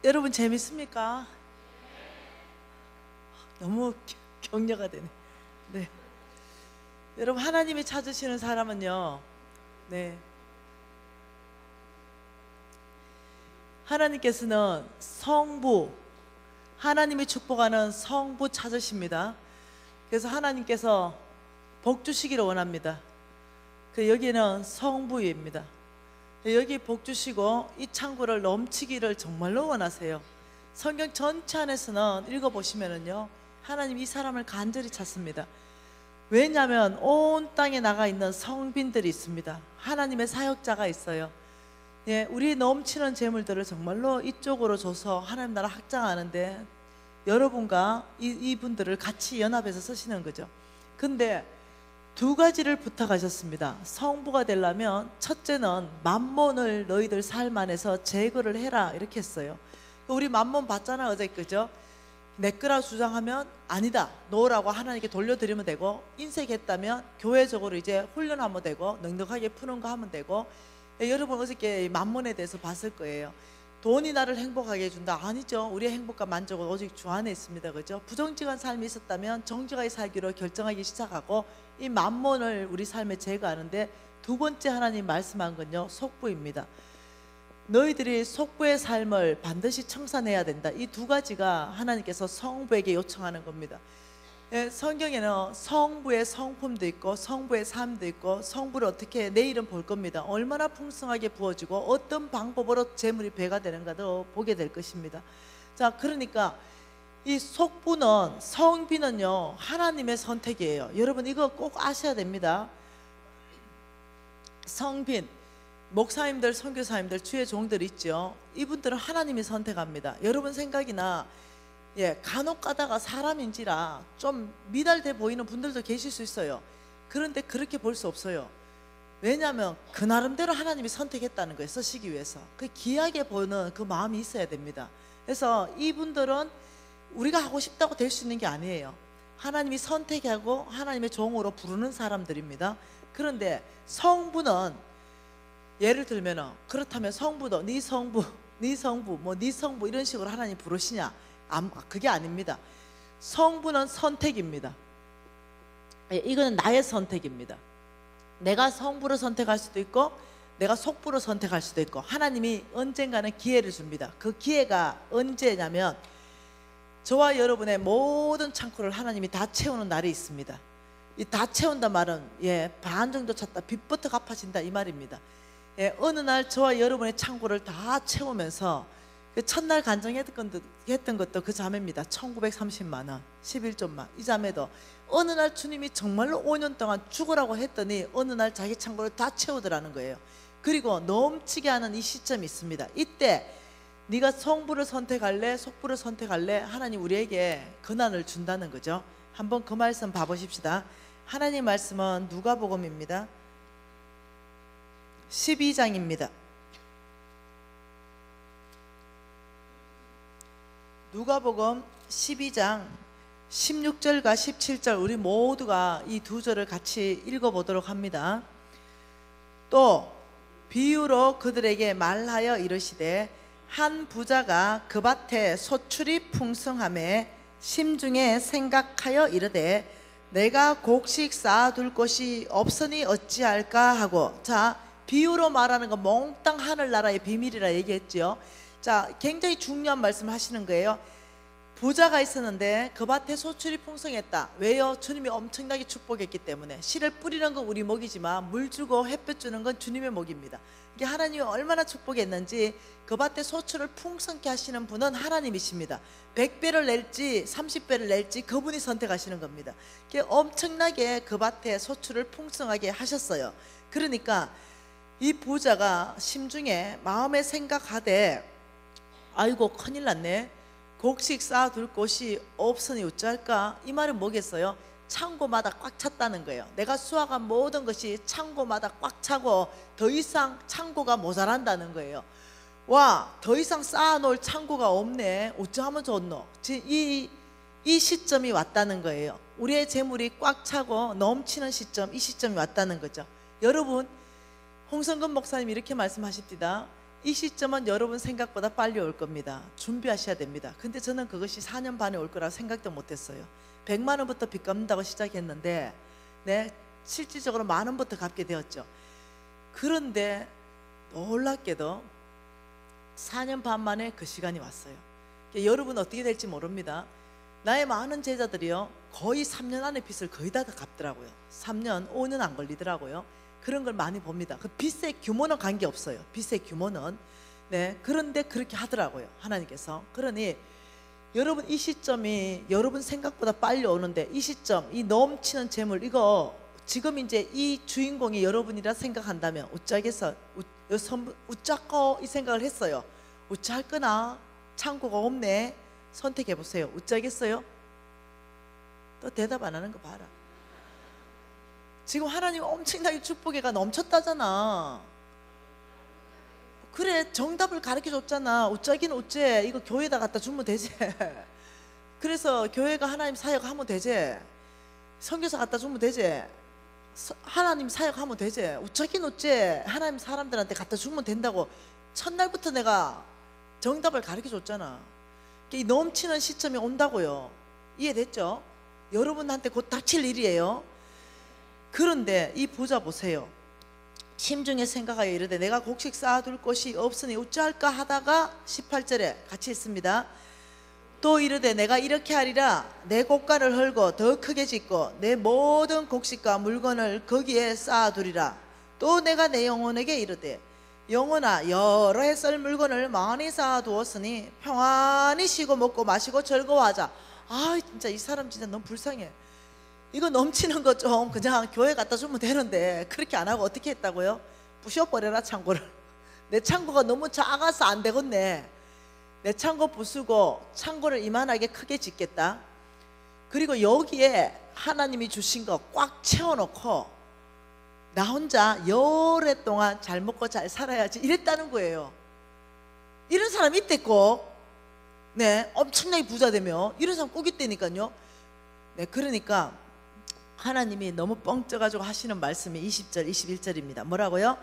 여러분 재밌습니까? 너무 격려가 되네. 네. 여러분 하나님이 찾으시는 사람은요, 네, 하나님께서는 성부, 하나님이 축복하는 성부 찾으십니다. 그래서 하나님께서 복 주시기를 원합니다. 여기는 성부입니다. 여기 복 주시고 이 창고를 넘치기를 정말로 원하세요. 성경 전체 안에서는 읽어보시면은요, 하나님 이 사람을 간절히 찾습니다. 왜냐하면 온 땅에 나가 있는 성빈들이 있습니다. 하나님의 사역자가 있어요. 예, 우리 넘치는 재물들을 정말로 이쪽으로 줘서 하나님 나라 확장하는데 여러분과 이분들을 같이 연합해서 쓰시는 거죠. 근데 두 가지를 부탁하셨습니다. 성부가 되려면 첫째는 만몬을 너희들 삶 안에서 제거를 해라, 이렇게 했어요. 우리 만몬 봤잖아, 어제. 그죠? 내 거라 주장하면 아니다, 너라고 하나님께 돌려드리면 되고, 인색했다면 교회적으로 이제 훈련하면 되고, 넉넉하게 푸는 거 하면 되고. 여러분 어저께 만몬에 대해서 봤을 거예요. 돈이 나를 행복하게 해준다? 아니죠. 우리의 행복과 만족은 오직 주 안에 있습니다. 그죠? 부정직한 삶이 있었다면 정직하게 살기로 결정하기 시작하고, 이 만몬을 우리 삶에 제거하는데 두 번째 하나님 말씀한 건요, 속부입니다. 너희들이 속부의 삶을 반드시 청산해야 된다. 이 두 가지가 하나님께서 성부에게 요청하는 겁니다. 예, 성경에는 성부의 성품도 있고 성부의 삶도 있고, 성부를 어떻게 내일은 볼 겁니다. 얼마나 풍성하게 부어지고 어떤 방법으로 재물이 배가 되는가도 보게 될 것입니다. 자, 그러니까 이 속부는, 성비는요, 하나님의 선택이에요. 여러분 이거 꼭 아셔야 됩니다. 성빈, 목사님들, 선교사님들, 주의 종들 있죠. 이분들은 하나님이 선택합니다. 여러분 생각이나, 예, 간혹 가다가 사람인지라 좀 미달돼 보이는 분들도 계실 수 있어요. 그런데 그렇게 볼 수 없어요. 왜냐하면 그 나름대로 하나님이 선택했다는 거예요. 쓰시기 위해서. 그 귀하게 보는 그 마음이 있어야 됩니다. 그래서 이분들은 우리가 하고 싶다고 될 수 있는 게 아니에요. 하나님이 선택하고 하나님의 종으로 부르는 사람들입니다. 그런데 성부는, 예를 들면 그렇다면 성부도 네 성부, 네 성부, 뭐 네 성부 이런 식으로 하나님 부르시냐? 그게 아닙니다. 성부는 선택입니다. 예, 이거는 나의 선택입니다. 내가 성부를 선택할 수도 있고 내가 속부를 선택할 수도 있고, 하나님이 언젠가는 기회를 줍니다. 그 기회가 언제냐면 저와 여러분의 모든 창고를 하나님이 다 채우는 날이 있습니다. 이 다 채운다 말은, 예, 반 정도 찼다, 빚부터 갚아진다, 이 말입니다. 예, 어느 날 저와 여러분의 창고를 다 채우면서, 첫날 간증했던 것도 그 자매입니다. 1930만 원, 11조만. 이 자매도 어느 날 주님이 정말로 5년 동안 죽으라고 했더니 어느 날 자기 창고를 다 채우더라는 거예요. 그리고 넘치게 하는 이 시점이 있습니다. 이때 네가 성부를 선택할래, 속부를 선택할래? 하나님 우리에게 권한을 준다는 거죠. 한번 그 말씀 봐보십시다. 하나님 말씀은 누가복음입니다. 12장입니다. 누가복음 12장 16절과 17절, 우리 모두가 이 두 절을 같이 읽어보도록 합니다. 또 비유로 그들에게 말하여 이르시되, 한 부자가 그 밭에 소출이 풍성하매 심중에 생각하여 이르되, 내가 곡식 쌓아둘 곳이 없으니 어찌할까 하고. 자, 비유로 말하는 거 몽땅 하늘나라의 비밀이라 얘기했죠. 자, 굉장히 중요한 말씀 하시는 거예요. 부자가 있었는데 그 밭에 소출이 풍성했다. 왜요? 주님이 엄청나게 축복했기 때문에. 씨를 뿌리는 건 우리 목이지만 물 주고 햇볕 주는 건 주님의 목입니다. 이게 하나님이 얼마나 축복했는지, 그 밭에 소출을 풍성케 하시는 분은 하나님이십니다. 100배를 낼지 30배를 낼지 그분이 선택하시는 겁니다. 엄청나게 그 밭에 소출을 풍성하게 하셨어요. 그러니까 이 부자가 심중에 마음에 생각하되, 아이고 큰일 났네, 곡식 쌓아둘 곳이 없으니 어찌할까? 이 말은 뭐겠어요? 창고마다 꽉 찼다는 거예요. 내가 수확한 모든 것이 창고마다 꽉 차고 더 이상 창고가 모자란다는 거예요. 와, 더 이상 쌓아놓을 창고가 없네, 어찌하면 좋노? 이 시점이 왔다는 거예요. 우리의 재물이 꽉 차고 넘치는 시점, 이 시점이 왔다는 거죠. 여러분, 홍성근 목사님이 이렇게 말씀하십니다. 이 시점은 여러분 생각보다 빨리 올 겁니다. 준비하셔야 됩니다. 근데 저는 그것이 4년 반에 올 거라 생각도 못했어요. 100만 원부터 빚 갚는다고 시작했는데 네, 실질적으로 10,000원부터 갚게 되었죠. 그런데 놀랍게도 4년 반 만에 그 시간이 왔어요. 여러분 어떻게 될지 모릅니다. 나의 많은 제자들이요, 거의 3년 안에 빚을 거의 다 갚더라고요. 3년, 5년 안 걸리더라고요. 그런 걸 많이 봅니다. 그 빚의 규모는 관계없어요. 빚의 규모는. 네, 그런데 그렇게 하더라고요, 하나님께서. 그러니 여러분 이 시점이 여러분 생각보다 빨리 오는데, 이 시점, 이 넘치는 재물, 이거 지금 이제 이 주인공이 여러분이라 생각한다면 웃자고 이 생각을 했어요. 웃자 할 거나 창고가 없네. 선택해 보세요. 웃자겠어요? 또 대답 안 하는 거 봐라. 지금 하나님 엄청나게 축복해가 넘쳤다잖아. 그래, 정답을 가르쳐 줬잖아. 웃자긴 웃제. 이거 교회에다 갖다 주면 되지. 그래서 교회가 하나님 사역하면 되지. 선교사 갖다 주면 되지. 하나님 사역하면 되지. 웃자긴 웃제. 하나님 사람들한테 갖다 주면 된다고 첫날부터 내가 정답을 가르쳐 줬잖아. 이 넘치는 시점이 온다고요. 이해됐죠? 여러분한테 곧 닥칠 일이에요. 그런데 이 부자 보세요. 심중에 생각하여 이르되 내가 곡식 쌓아둘 곳이 없으니 어찌할까 하다가 18절에 같이 있습니다. 또 이르되 내가 이렇게 하리라. 내 곡간을 헐고 더 크게 짓고 내 모든 곡식과 물건을 거기에 쌓아두리라. 또 내가 내 영혼에게 이르되 영혼아, 여러 해 썰 물건을 많이 쌓아두었으니 평안히 쉬고 먹고 마시고 즐거워하자. 아, 진짜 이 사람 진짜 너무 불쌍해. 이거 넘치는 거 좀 그냥 교회 갖다 주면 되는데 그렇게 안 하고 어떻게 했다고요? 부셔버려라, 창고를. 내 창고가 너무 작아서 안 되겠네. 내 창고 부수고 창고를 이만하게 크게 짓겠다. 그리고 여기에 하나님이 주신 거 꽉 채워놓고 나 혼자 여러 동안 잘 먹고 잘 살아야지 이랬다는 거예요. 이런 사람 있대 꼭. 네, 엄청나게 부자 되면 이런 사람 꼭 있다니까요. 네, 그러니까 하나님이 너무 뻥 쪄가지고 하시는 말씀이 20절 21절입니다 뭐라고요?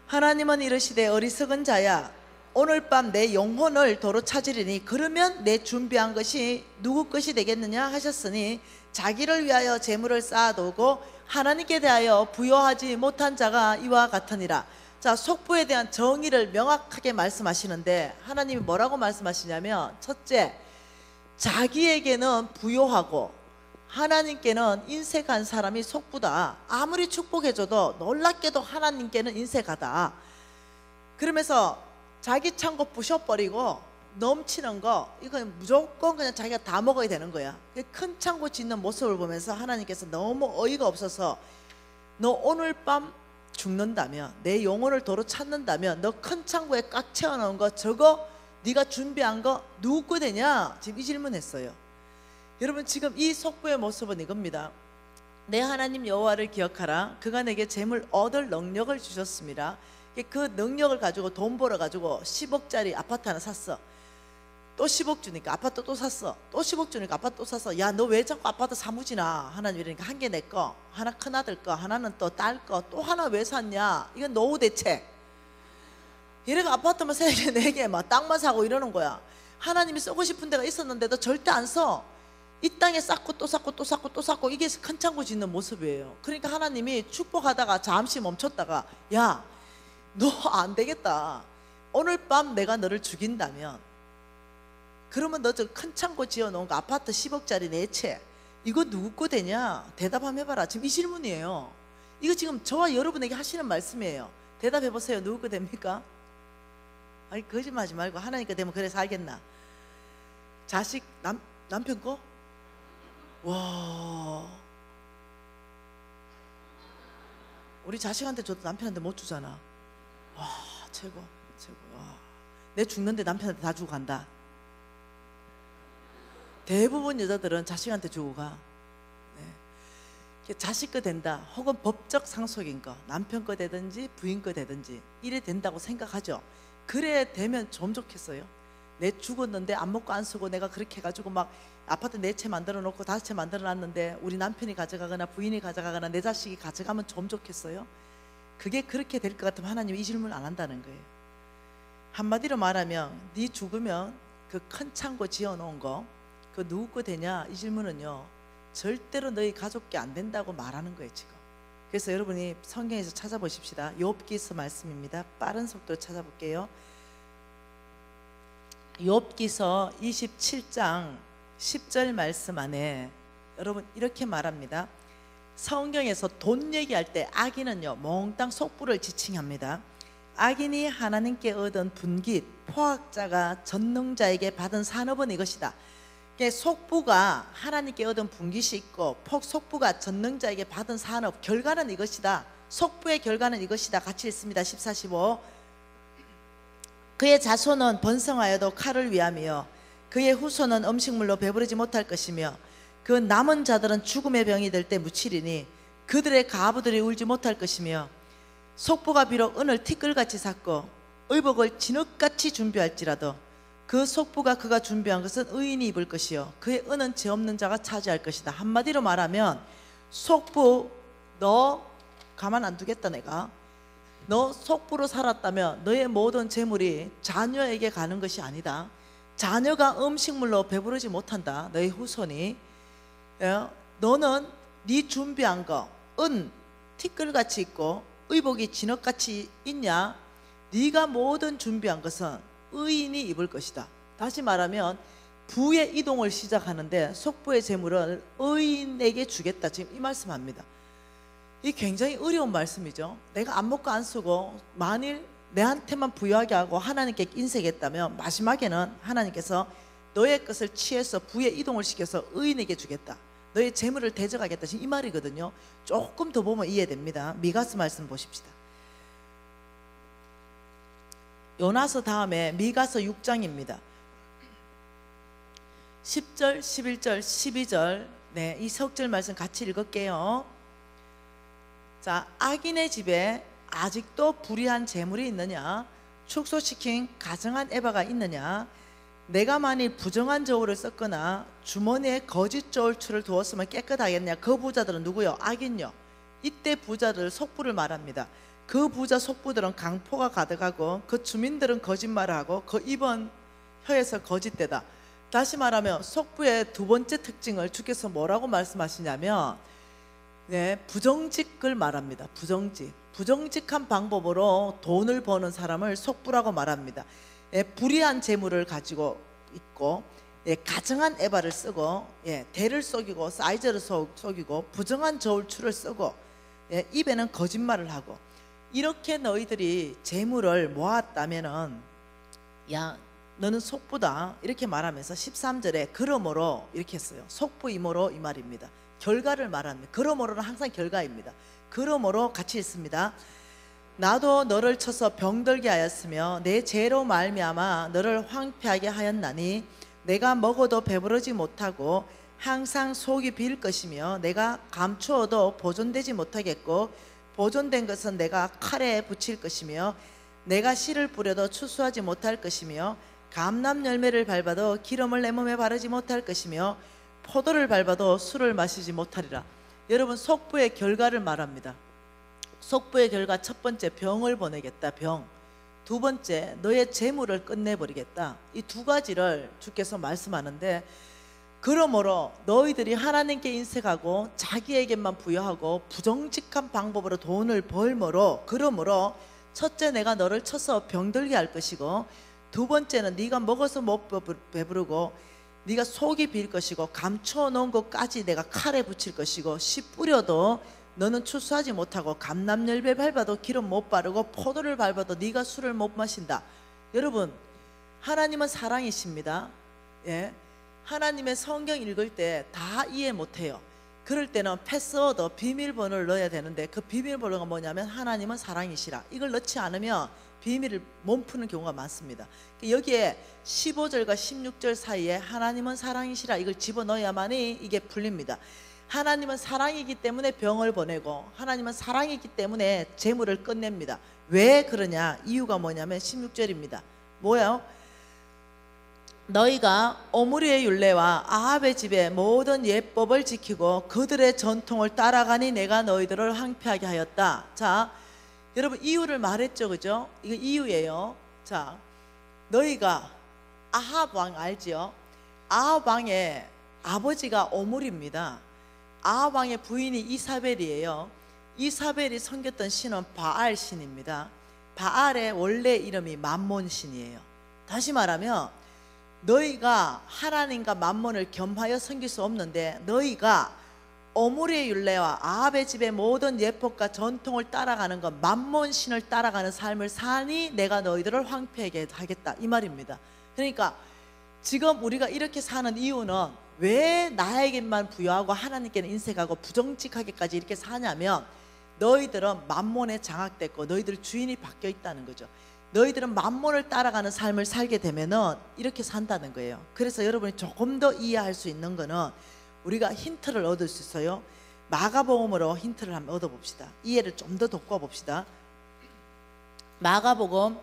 하나님은 이르시되 어리석은 자야, 오늘 밤 내 영혼을 도로 찾으리니 그러면 내 준비한 것이 누구 것이 되겠느냐 하셨으니 자기를 위하여 재물을 쌓아두고 하나님께 대하여 부여하지 못한 자가 이와 같으니라. 자, 속부에 대한 정의를 명확하게 말씀하시는데 하나님이 뭐라고 말씀하시냐면, 첫째, 자기에게는 부여하고 하나님께는 인색한 사람이 속부다. 아무리 축복해줘도 놀랍게도 하나님께는 인색하다. 그러면서 자기 창고 부셔버리고 넘치는 거 이건 무조건 그냥 자기가 다 먹어야 되는 거야. 큰 창고 짓는 모습을 보면서 하나님께서 너무 어이가 없어서 너 오늘 밤 죽는다면, 내 영혼을 도로 찾는다면 너 큰 창고에 꽉 채워놓은 거 저거 네가 준비한 거 누구 거 되냐? 지금 이 질문했어요. 여러분 지금 이 속부의 모습은 이겁니다. 내 하나님 여호와를 기억하라. 그가 내게 재물 얻을 능력을 주셨습니다. 그 능력을 가지고 돈 벌어 가지고 10억짜리 아파트 하나 샀어. 또 10억 주니까 아파트 또 샀어. 또 10억 주니까 아파트 또 샀어. 야, 너 왜 자꾸 아파트 사무지나? 하나님 이러니까 한 개 내 거, 하나 큰아들 거, 하나는 또 딸 거, 또 하나 왜 샀냐? 이건 노후 대책. 얘네가 아파트만 3개 4개 막 땅만 사고 이러는 거야. 하나님이 쓰고 싶은 데가 있었는데도 절대 안 써. 이 땅에 쌓고 또 쌓고 또 쌓고 또 쌓고, 이게 큰 창고 짓는 모습이에요. 그러니까 하나님이 축복하다가 잠시 멈췄다가, 야, 너 안 되겠다. 오늘 밤 내가 너를 죽인다면, 그러면 너 저 큰 창고 지어놓은 거 아파트 10억짜리 4채 이거 누구 거 되냐? 대답 한번 해봐라. 지금 이 질문이에요. 이거 지금 저와 여러분에게 하시는 말씀이에요. 대답해보세요. 누구 거 됩니까? 아니, 거짓말하지 말고 하나님 거 되면 그래 살겠나? 자식, 남편 거? 와, 우리 자식한테 줘도 남편한테 못 주잖아. 와, 최고. 와. 내 죽는데 남편한테 다 주고 간다. 대부분 여자들은 자식한테 주고 가. 네. 자식 거 된다, 혹은 법적 상속인 거, 남편 거 되든지 부인 거 되든지 이래 된다고 생각하죠. 그래 되면 좀 좋겠어요. 내 죽었는데 안 먹고 안 쓰고 내가 그렇게 해가지고 막 아파트 4채 만들어 놓고 5채 만들어 놨는데 우리 남편이 가져가거나 부인이 가져가거나 내 자식이 가져가면 좀 좋겠어요. 그게 그렇게 될 것 같으면 하나님이 이 질문을 안 한다는 거예요. 한마디로 말하면 네 죽으면 그 큰 창고 지어놓은 거 그 누구 거 되냐? 이 질문은요 절대로 너희 가족께 안 된다고 말하는 거예요 지금. 그래서 여러분이 성경에서 찾아보십시다. 욥기서 말씀입니다. 빠른 속도로 찾아볼게요. 욥기서 27장 10절 말씀 안에 여러분 이렇게 말합니다. 성경에서 돈 얘기할 때 악인은요 몽땅 속부를 지칭합니다. 악인이 하나님께 얻은 분깃, 포악자가 전능자에게 받은 산업은 이것이다. 속부가 하나님께 얻은 분깃이 있고 속부가 전능자에게 받은 산업, 결과는 이것이다. 속부의 결과는 이것이다. 같이 읽습니다. 14, 15. 그의 자손은 번성하여도 칼을 위함이요 그의 후손은 음식물로 배부르지 못할 것이며 그 남은 자들은 죽음의 병이 될 때 묻히리니 그들의 가부들이 울지 못할 것이며 속부가 비록 은을 티끌같이 샀고 의복을 진흙같이 준비할지라도 그 속부가 그가 준비한 것은 의인이 입을 것이요 그의 은은 죄 없는 자가 차지할 것이다. 한마디로 말하면 속부 너 가만 안 두겠다. 내가 너 속부로 살았다면 너의 모든 재물이 자녀에게 가는 것이 아니다. 자녀가 음식물로 배부르지 못한다. 너의 후손이. 너는 네 준비한 거 은 티끌같이 있고 의복이 진흙같이 있냐? 네가 모든 준비한 것은 의인이 입을 것이다. 다시 말하면 부의 이동을 시작하는데 속부의 재물을 의인에게 주겠다. 지금 이 말씀합니다. 이 굉장히 어려운 말씀이죠. 내가 안 먹고 안 쓰고 만일 내한테만 부유하게 하고 하나님께 인색했다면 마지막에는 하나님께서 너의 것을 취해서 부의 이동을 시켜서 의인에게 주겠다. 너의 재물을 대적하겠다. 지금 이 말이거든요. 조금 더 보면 이해됩니다. 미가서 말씀 보십시다. 요나서 다음에 미가서 6장입니다. 10절, 11절, 12절 네, 이 석절 말씀 같이 읽을게요. 자, 악인의 집에 아직도 불의한 재물이 있느냐? 축소시킨 가증한 에바가 있느냐? 내가 만일 부정한 저울을 썼거나 주머니에 거짓 저울추를 두었으면 깨끗하겠냐? 그 부자들은 누구요? 악인요. 이때 부자들 속부를 말합니다. 그 부자 속부들은 강포가 가득하고 그 주민들은 거짓말을 하고 그 입은 혀에서 거짓되다. 다시 말하면 속부의 두 번째 특징을 주께서 뭐라고 말씀하시냐면 네, 부정직을 말합니다. 부정직한 방법으로 돈을 버는 사람을 속부라고 말합니다. 불의한 재물을 가지고 있고 가증한 에바를 쓰고 대를 속이고 사이즈를 속이고 부정한 저울추를 쓰고 입에는 거짓말을 하고 이렇게 너희들이 재물을 모았다면은 야 너는 속부다 이렇게 말하면서 13절에 그러므로 이렇게 했어요. 속부이모로 이 말입니다. 결과를 말합니다. 그러므로는 항상 결과입니다. 그러므로 같이 읽습니다. 나도 너를 쳐서 병들게 하였으며 내 죄로 말미암아 너를 황폐하게 하였나니 내가 먹어도 배부르지 못하고 항상 속이 빌 것이며 내가 감추어도 보존되지 못하겠고 보존된 것은 내가 칼에 붙일 것이며 내가 씨를 뿌려도 추수하지 못할 것이며 감람 열매를 밟아도 기름을 내 몸에 바르지 못할 것이며 포도를 밟아도 술을 마시지 못하리라. 여러분 속부의 결과를 말합니다. 속부의 결과 첫 번째 병을 보내겠다. 병. 두 번째 너의 재물을 끝내버리겠다. 이 두 가지를 주께서 말씀하는데 그러므로 너희들이 하나님께 인색하고 자기에게만 부여하고 부정직한 방법으로 돈을 벌므로 그러므로 첫째 내가 너를 쳐서 병들게 할 것이고 두 번째는 네가 먹어서 못 배부르고 네가 속이 빌 것이고 감춰 놓은 것까지 내가 칼에 붙일 것이고 씨 뿌려도 너는 추수하지 못하고 감람열매 밟아도 기름 못 바르고 포도를 밟아도 네가 술을 못 마신다. 여러분 하나님은 사랑이십니다. 하나님의 성경 읽을 때 다 이해 못해요. 그럴 때는 패스워드 비밀번호를 넣어야 되는데 그 비밀번호가 뭐냐면 하나님은 사랑이시라. 이걸 넣지 않으면 비밀을 못 푸는 경우가 많습니다. 여기에 15절과 16절 사이에 하나님은 사랑이시라 이걸 집어넣어야만이 이게 풀립니다. 하나님은 사랑이기 때문에 병을 보내고 하나님은 사랑이기 때문에 재물을 끝냅니다. 왜 그러냐? 이유가 뭐냐면 16절입니다. 뭐예요? 너희가 오므리의 율례와 아합의 집의 모든 예법을 지키고 그들의 전통을 따라가니 내가 너희들을 황폐하게 하였다. 자, 여러분 이유를 말했죠, 그죠? 이거 이유예요. 자, 너희가 아합 왕 알지요? 아합 왕의 아버지가 오므리입니다. 아합 왕의 부인이 이사벨이에요. 이사벨이 섬겼던 신은 바알 신입니다. 바알의 원래 이름이 맘몬 신이에요. 다시 말하면 너희가 하나님과 맘몬을 겸하여 섬길 수 없는데, 너희가 오므리의 율례와 아합의 집의 모든 예법과 전통을 따라가는 것, 맘몬 신을 따라가는 삶을 사니 내가 너희들을 황폐하게 하겠다, 이 말입니다. 그러니까 지금 우리가 이렇게 사는 이유는 왜 나에게만 부여하고 하나님께는 인색하고 부정직하게까지 이렇게 사냐면, 너희들은 맘몬에 장악됐고 너희들 주인이 바뀌어 있다는 거죠. 너희들은 맘몬을 따라가는 삶을 살게 되면은 이렇게 산다는 거예요. 그래서 여러분이 조금 더 이해할 수 있는 거는 우리가 힌트를 얻을 수 있어요. 마가복음으로 힌트를 한번 얻어봅시다. 이해를 좀 더 돋궈 봅시다. 마가복음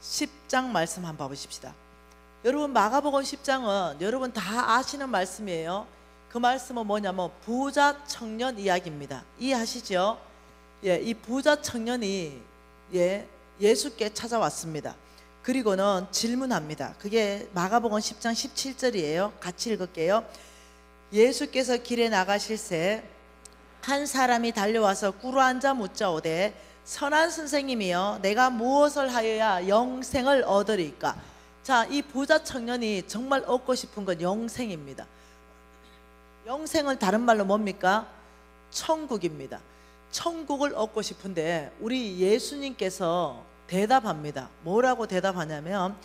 10장 말씀 한번 봐보십시다. 여러분, 마가복음 10장은 여러분 다 아시는 말씀이에요. 그 말씀은 뭐냐면 부자 청년 이야기입니다. 이해하시죠? 예, 이 부자 청년이 예수께 찾아왔습니다. 그리고는 질문합니다. 그게 마가복음 10장 17절이에요. 같이 읽을게요. 예수께서 길에 나가실새 한 사람이 달려와서 꿇어앉아 묻자오되, 선한 선생님이여, 내가 무엇을 하여야 영생을 얻으리까? 자, 이 부자 청년이 정말 얻고 싶은 건 영생입니다. 영생은 다른 말로 뭡니까? 천국입니다. 천국을 얻고 싶은데 우리 예수님께서 대답합니다. 뭐라고 대답하냐면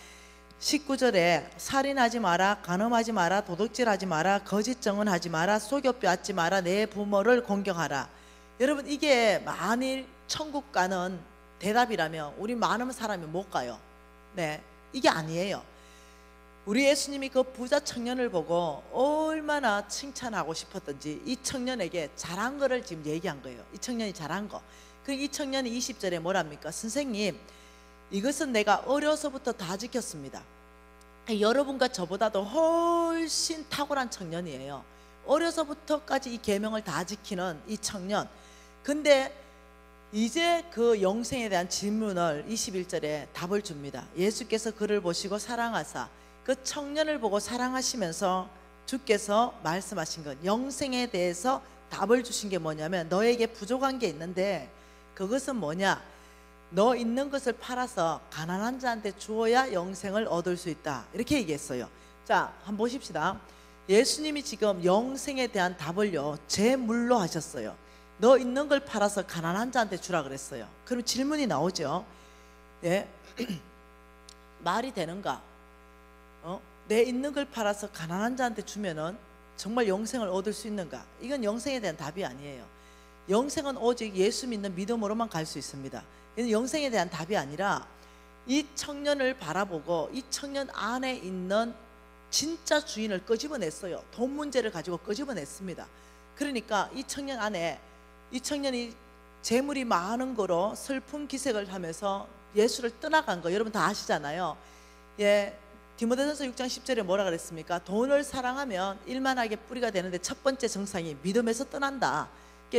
19절에 살인하지 마라, 간음하지 마라, 도둑질하지 마라, 거짓 증언하지 마라, 속여 빼앗지 마라, 내 부모를 공경하라. 여러분, 이게 만일 천국 가는 대답이라면 우리 많은 사람이 못 가요. 네, 이게 아니에요. 우리 예수님이 그 부자 청년을 보고 얼마나 칭찬하고 싶었던지 이 청년에게 잘한 거를 지금 얘기한 거예요. 이 청년이 잘한 거. 이 청년이 20절에 뭐랍니까? 선생님, 이것은 내가 어려서부터 다 지켰습니다. 여러분과 저보다도 훨씬 탁월한 청년이에요. 어려서부터까지 이 계명을 다 지키는 이 청년. 근데 이제 그 영생에 대한 질문을 21절에 답을 줍니다. 예수께서 그를 보시고 사랑하사, 그 청년을 보고 사랑하시면서 주께서 말씀하신 것, 영생에 대해서 답을 주신 게 뭐냐면, 너에게 부족한 게 있는데 그것은 뭐냐? 너 있는 것을 팔아서 가난한 자한테 주어야 영생을 얻을 수 있다, 이렇게 얘기했어요. 자, 한번 보십시다. 예수님이 지금 영생에 대한 답을요 제물로 하셨어요. 너 있는 걸 팔아서 가난한 자한테 주라 그랬어요. 그럼 질문이 나오죠. 예? 말이 되는가? 내 있는 걸 팔아서 가난한 자한테 주면은 정말 영생을 얻을 수 있는가? 이건 영생에 대한 답이 아니에요. 영생은 오직 예수 믿는 믿음으로만 갈 수 있습니다. 이건 영생에 대한 답이 아니라 이 청년을 바라보고 이 청년 안에 있는 진짜 주인을 끄집어냈어요. 돈 문제를 가지고 끄집어냈습니다. 그러니까 이 청년 안에, 이 청년이 재물이 많은 거로 슬픈 기색을 하면서 예수를 떠나간 거 여러분 다 아시잖아요. 예, 디모데전서 6장 10절에 뭐라 그랬습니까? 돈을 사랑하면 일만하게 뿌리가 되는데 첫 번째 정상이 믿음에서 떠난다.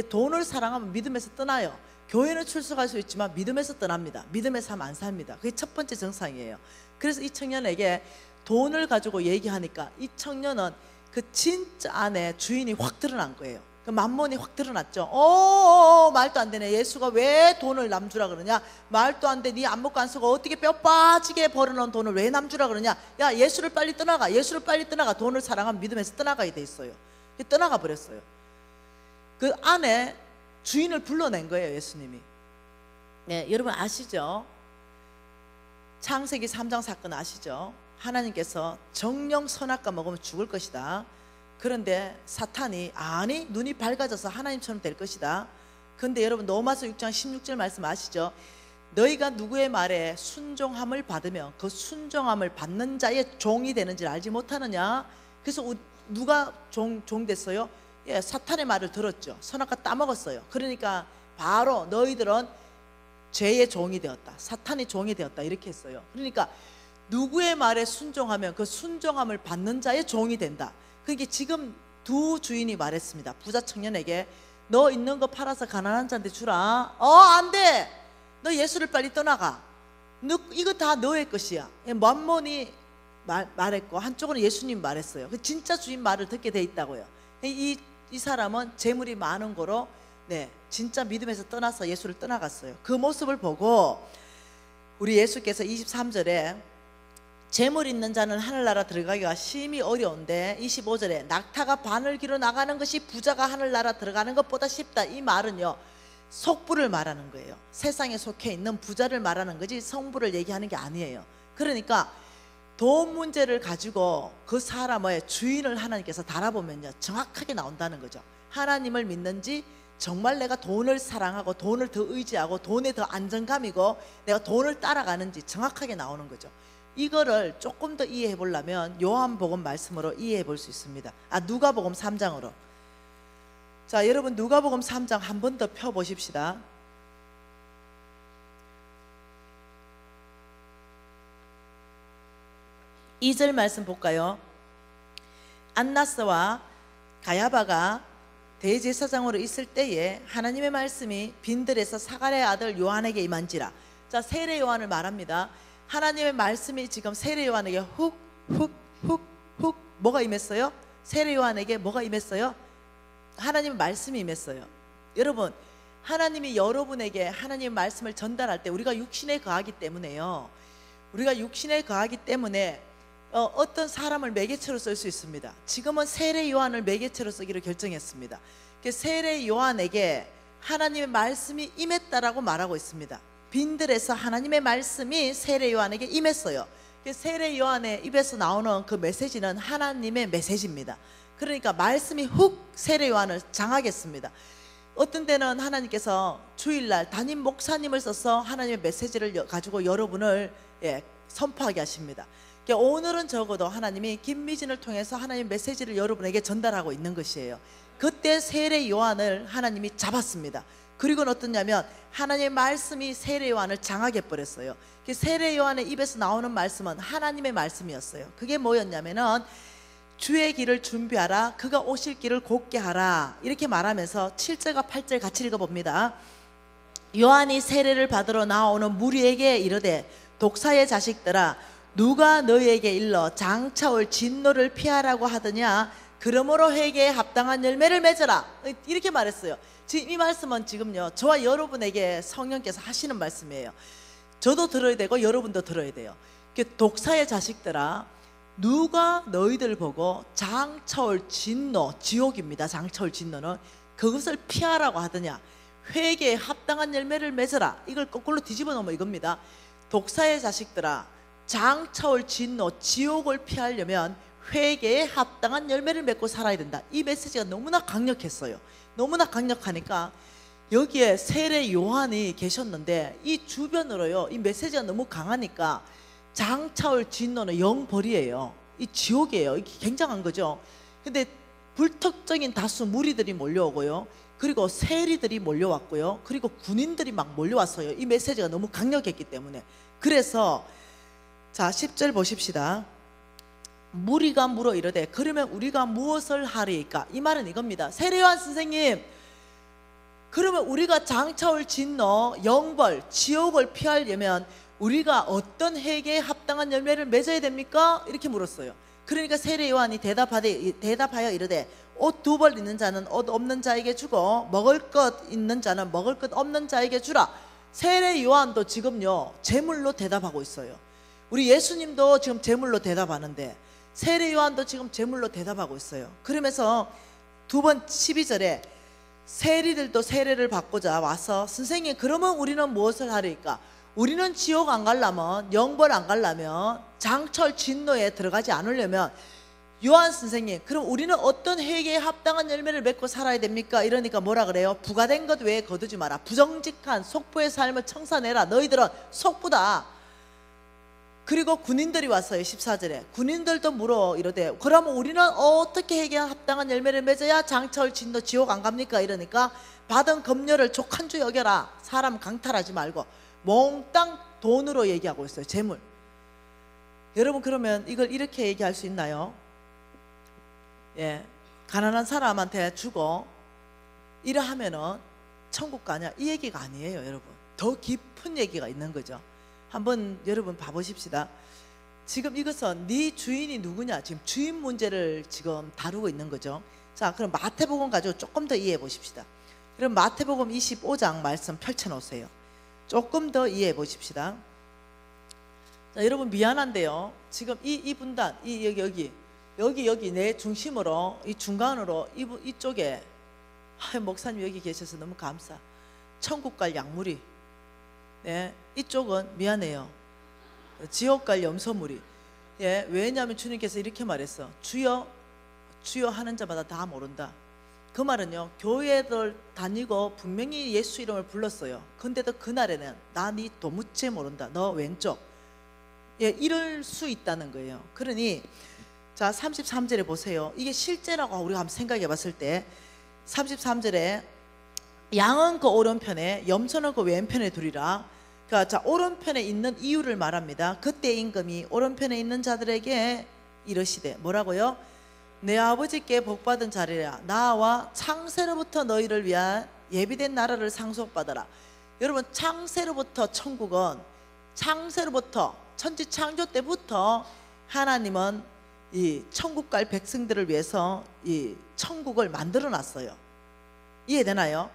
돈을 사랑하면 믿음에서 떠나요. 교회는 출석할 수 있지만 믿음에서 떠납니다. 믿음에서 하면 안 삽니다. 그게 첫 번째 정상이에요. 그래서 이 청년에게 돈을 가지고 얘기하니까 이 청년은 그 진짜 안에 주인이 확 드러난 거예요. 그 만몬이 확 드러났죠. 말도 안 되네. 예수가 왜 돈을 남주라 그러냐? 말도 안 돼. 네 안 먹고 안 쓰고 어떻게 뼈 빠지게 벌어놓은 돈을 왜 남주라 그러냐? 야, 예수를 빨리 떠나가. 예수를 빨리 떠나가. 돈을 사랑하면 믿음에서 떠나가게 돼 있어요. 떠나가 버렸어요. 그 안에 주인을 불러낸 거예요, 예수님이. 네, 여러분 아시죠? 창세기 3장 사건 아시죠? 하나님께서 정령 선악과 먹으면 죽을 것이다. 그런데 사탄이 아니, 눈이 밝아져서 하나님처럼 될 것이다. 그런데 여러분 로마서 6장 16절 말씀 아시죠? 너희가 누구의 말에 순종함을 받으면 그 순종함을 받는 자의 종이 되는지를 알지 못하느냐? 그래서 누가 종 됐어요? 예, 사탄의 말을 들었죠. 선악과 따먹었어요. 그러니까 바로 너희들은 죄의 종이 되었다. 사탄의 종이 되었다. 이렇게 했어요. 그러니까 누구의 말에 순종하면 그 순종함을 받는 자의 종이 된다. 그게 지금 두 주인이 말했습니다. 부자 청년에게 너 있는 거 팔아서 가난한 자한테 주라. 안 돼. 너 예수를 빨리 떠나가. 이거 다 너의 것이야. 만몬이 말했고 한쪽은 예수님 말했어요. 진짜 주인 말을 듣게 돼 있다고요. 이 사람은 재물이 많은 거로 진짜 믿음에서 떠나서 예수를 떠나갔어요. 그 모습을 보고 우리 예수께서 23절에 재물 있는 자는 하늘나라 들어가기가 심히 어려운데 25절에 낙타가 바늘기로 나가는 것이 부자가 하늘나라 들어가는 것보다 쉽다. 이 말은요, 속부를 말하는 거예요. 세상에 속해 있는 부자를 말하는 거지 성부를 얘기하는 게 아니에요. 그러니까 돈 문제를 가지고 그 사람의 주인을 하나님께서 달아보면요, 정확하게 나온다는 거죠. 하나님을 믿는지, 정말 내가 돈을 사랑하고 돈을 더 의지하고 돈에 더 안정감이고 내가 돈을 따라가는지 정확하게 나오는 거죠. 이거를 조금 더 이해해 보려면 요한복음 말씀으로 이해해 볼 수 있습니다. 누가복음 3장으로. 자, 여러분 누가복음 3장 한 번 더 펴 보십시다. 2절 말씀 볼까요? 안나스와 가야바가 대제사장으로 있을 때에 하나님의 말씀이 빈들에서 사가랴의 아들 요한에게 임한지라. 자, 세례 요한을 말합니다. 하나님의 말씀이 지금 세례 요한에게 훅 뭐가 임했어요? 세례 요한에게 뭐가 임했어요? 하나님의 말씀이 임했어요. 여러분, 하나님이 여러분에게 하나님의 말씀을 전달할 때 우리가 육신에 거하기 때문에요, 우리가 육신에 거하기 때문에 어떤 사람을 매개체로 쓸 수 있습니다. 지금은 세례 요한을 매개체로 쓰기로 결정했습니다. 세례 요한에게 하나님의 말씀이 임했다라고 말하고 있습니다. 빈들에서 하나님의 말씀이 세례 요한에게 임했어요. 세례 요한의 입에서 나오는 그 메시지는 하나님의 메시지입니다. 그러니까 말씀이 훅 세례 요한을 장하겠습니다. 어떤 때는 하나님께서 주일날 담임 목사님을 써서 하나님의 메시지를 가지고 여러분을 선포하게 하십니다. 오늘은 적어도 하나님이 김미진을 통해서 하나님의 메시지를 여러분에게 전달하고 있는 것이에요. 그때 세례 요한을 하나님이 잡았습니다. 그리고는 어떠냐면 하나님의 말씀이 세례 요한을 장하게 해버렸어요. 세례 요한의 입에서 나오는 말씀은 하나님의 말씀이었어요. 그게 뭐였냐면은 주의 길을 준비하라, 그가 오실 길을 곧게 하라, 이렇게 말하면서 7절과 8절 같이 읽어봅니다. 요한이 세례를 받으러 나오는 무리에게 이르되 독사의 자식들아, 누가 너희에게 일러 장차올 진노를 피하라고 하더냐? 그러므로 회개에 합당한 열매를 맺어라. 이렇게 말했어요. 지금 이 말씀은 지금요, 저와 여러분에게 성령께서 하시는 말씀이에요. 저도 들어야 되고 여러분도 들어야 돼요. 독사의 자식들아, 누가 너희들 보고 장차올 진노, 지옥입니다. 장차올 진노는 그것을 피하라고 하더냐? 회개에 합당한 열매를 맺어라. 이걸 거꾸로 뒤집어 놓으면 이겁니다. 독사의 자식들아, 장차올 진노, 지옥을 피하려면 회개에 합당한 열매를 맺고 살아야 된다. 이 메시지가 너무나 강력했어요. 너무나 강력하니까 여기에 세례 요한이 계셨는데 이 주변으로요, 이 메시지가 너무 강하니까 장차올 진노는 영벌이에요. 이 지옥이에요. 이게 굉장한 거죠. 근데 불특정인 다수 무리들이 몰려오고요, 그리고 세리들이 몰려왔고요, 그리고 군인들이 막 몰려왔어요. 이 메시지가 너무 강력했기 때문에. 그래서 자, 10절 보십시다. 무리가 물어 이르되 그러면 우리가 무엇을 하리이까? 이 말은 이겁니다. 세례 요한 선생님, 그러면 우리가 장차올 진노, 영벌, 지옥을 피하려면 우리가 어떤 회개에 합당한 열매를 맺어야 됩니까? 이렇게 물었어요. 그러니까 세례 요한이 대답하여 이르되 옷 2벌 있는 자는 옷 없는 자에게 주고 먹을 것 있는 자는 먹을 것 없는 자에게 주라. 세례 요한도 지금요 제물로 대답하고 있어요. 우리 예수님도 지금 제물로 대답하는데 세례 요한도 지금 제물로 대답하고 있어요. 그러면서 2번 12절에 세리들도 세례를 받고자 와서 선생님, 그러면 우리는 무엇을 하리까? 우리는 지옥 안 가려면, 영벌 안 가려면, 장철 진노에 들어가지 않으려면 요한 선생님, 그럼 우리는 어떤 회개에 합당한 열매를 맺고 살아야 됩니까? 이러니까 뭐라 그래요? 부가된 것 외에 거두지 마라. 부정직한 속부의 삶을 청산해라. 너희들은 속부다. 그리고 군인들이 왔어요. 14절에 군인들도 물어 이러되 그러면 우리는 어떻게 회개에 합당한 열매를 맺어야 장철 진노 지옥 안 갑니까? 이러니까 받은 급료를 족한 줄 여겨라. 사람 강탈하지 말고. 몽땅 돈으로 얘기하고 있어요. 재물. 여러분, 그러면 이걸 이렇게 얘기할 수 있나요? 가난한 사람한테 주고 이러하면은 천국 가냐? 이 얘기가 아니에요. 여러분, 더 깊은 얘기가 있는 거죠. 한번 여러분 봐보십시다. 지금 이것은 네 주인이 누구냐, 지금 주인 문제를 지금 다루고 있는 거죠. 자, 그럼 마태복음 가지고 조금 더 이해해 보십시다. 그럼 마태복음 25장 말씀 펼쳐놓으세요. 조금 더 이해해 보십시다. 자, 여러분 미안한데요, 지금 이 분단, 여기 내 중심으로, 이 중간으로 이쪽에 목사님 여기 계셔서 너무 감사. 천국 갈 약물이, 네, 이쪽은 미안해요, 지옥 갈 염소물이. 예, 왜냐하면 주님께서 이렇게 말했어. 주여 주여 하는 자마다 다 모른다. 그 말은요, 교회들 다니고 분명히 예수 이름을 불렀어요. 근데도 그날에는 나 네 도무지 모른다, 너 왼쪽, 예, 이럴 수 있다는 거예요. 그러니 자, 33절에 보세요. 이게 실제라고 우리가 한번 생각해 봤을 때 33절에 양은 그 오른편에 염소는 그 왼편에 두리라. 그러니까 자, 오른편에 있는 이유를 말합니다. 그때 임금이 오른편에 있는 자들에게 이르시되, 뭐라고요? 내 아버지께 복받은 자리라. 나와 창세로부터 너희를 위한 예비된 나라를 상속받아라. 여러분, 창세로부터, 천국은 창세로부터, 천지 창조 때부터 하나님은 이 천국 갈 백성들을 위해서 이 천국을 만들어 놨어요. 이해되나요?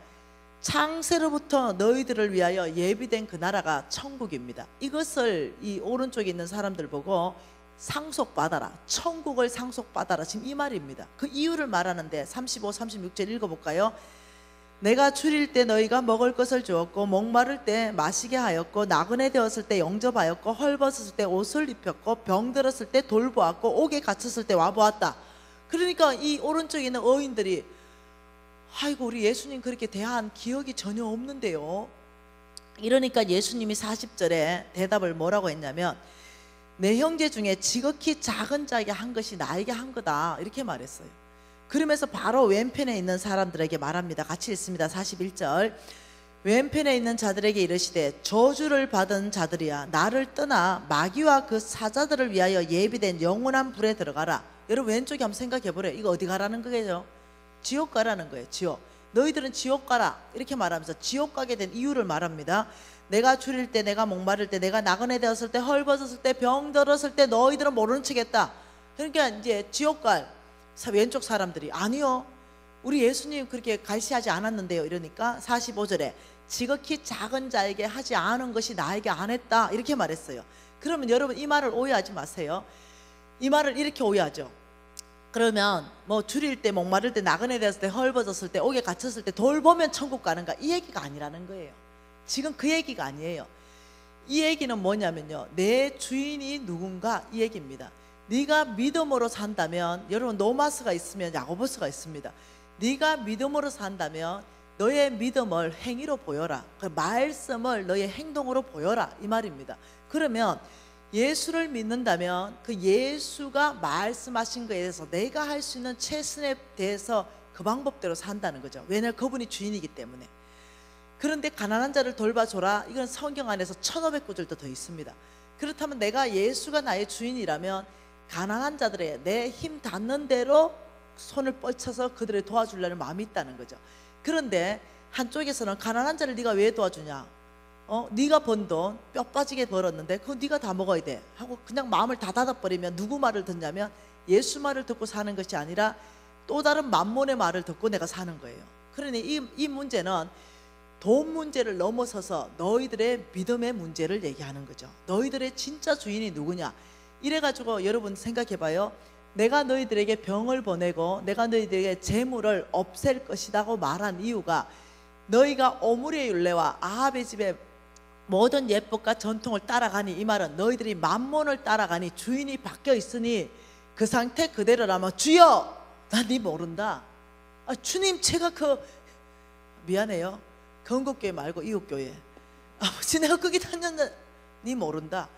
창세로부터 너희들을 위하여 예비된 그 나라가 천국입니다. 이것을 이 오른쪽에 있는 사람들 보고 상속받아라, 천국을 상속받아라, 지금 이 말입니다. 그 이유를 말하는데 35, 36절 읽어볼까요? 내가 줄일 때 너희가 먹을 것을 주었고, 목마를 때 마시게 하였고, 나그네 되었을 때 영접하였고, 헐벗었을 때 옷을 입혔고, 병들었을 때 돌보았고, 옥에 갇혔을 때 와보았다. 그러니까 이 오른쪽에 있는 어인들이, 아이고 우리 예수님 그렇게 대한 기억이 전혀 없는데요. 이러니까 예수님이 40절에 대답을 뭐라고 했냐면, 내 형제 중에 지극히 작은 자에게 한 것이 나에게 한 거다, 이렇게 말했어요. 그러면서 바로 왼편에 있는 사람들에게 말합니다. 같이 읽습니다. 41절. 왼편에 있는 자들에게 이르시되, 저주를 받은 자들이야, 나를 떠나 마귀와 그 사자들을 위하여 예비된 영원한 불에 들어가라. 여러분 왼쪽에 한번 생각해 보래요. 이거 어디 가라는 거예요? 지옥 가라는 거예요. 지옥. 너희들은 지옥 가라, 이렇게 말하면서 지옥 가게 된 이유를 말합니다. 내가 줄일 때, 내가 목마를 때, 내가 나그네 되었을 때, 헐벗었을 때, 병들었을 때 너희들은 모르는 척했다. 그러니까 이제 지옥 갈 왼쪽 사람들이, 아니요 우리 예수님 그렇게 갈시하지 않았는데요. 이러니까 45절에 지극히 작은 자에게 하지 않은 것이 나에게 안 했다, 이렇게 말했어요. 그러면 여러분 이 말을 오해하지 마세요. 이 말을 이렇게 오해하죠. 그러면 뭐 줄일 때, 목마를 때, 나그네 되었을 때, 헐벗었을 때, 옥에 갇혔을 때 돌보면 천국 가는가, 이 얘기가 아니라는 거예요. 지금 그 얘기가 아니에요. 이 얘기는 뭐냐면요, 내 주인이 누군가, 이 얘기입니다. 네가 믿음으로 산다면, 여러분 노마스가 있으면 야고보스가 있습니다. 네가 믿음으로 산다면 너의 믿음을 행위로 보여라. 그 말씀을 너의 행동으로 보여라, 이 말입니다. 그러면 예수를 믿는다면 그 예수가 말씀하신 것에 대해서 내가 할 수 있는 최선에 대해서 그 방법대로 산다는 거죠. 왜냐하면 그분이 주인이기 때문에. 그런데 가난한 자를 돌봐줘라, 이건 성경 안에서 1500구절도 더 있습니다. 그렇다면 내가 예수가 나의 주인이라면 가난한 자들의 내 힘 닿는 대로 손을 뻗쳐서 그들을 도와주려는 마음이 있다는 거죠. 그런데 한쪽에서는 가난한 자를 네가 왜 도와주냐, 네가 번 돈 뼈 빠지게 벌었는데 그거 네가 다 먹어야 돼 하고 그냥 마음을 다 닫아버리면 누구 말을 듣냐면 예수 말을 듣고 사는 것이 아니라 또 다른 만몬의 말을 듣고 내가 사는 거예요. 그러니 이 문제는 돈 문제를 넘어서서 너희들의 믿음의 문제를 얘기하는 거죠. 너희들의 진짜 주인이 누구냐, 이래가지고 여러분 생각해봐요. 내가 너희들에게 병을 보내고 내가 너희들에게 재물을 없앨 것이라고 말한 이유가, 너희가 오므리의 율례와 아합의 집에 모든 예법과 전통을 따라가니, 이 말은 너희들이 만몬을 따라가니 주인이 바뀌어 있으니 그 상태 그대로라면, 주여 나 네 모른다. 주님 제가 미안해요, 건국교회 말고 이웃교회, 아버지 내가 거기 다녔는데 네 모른다.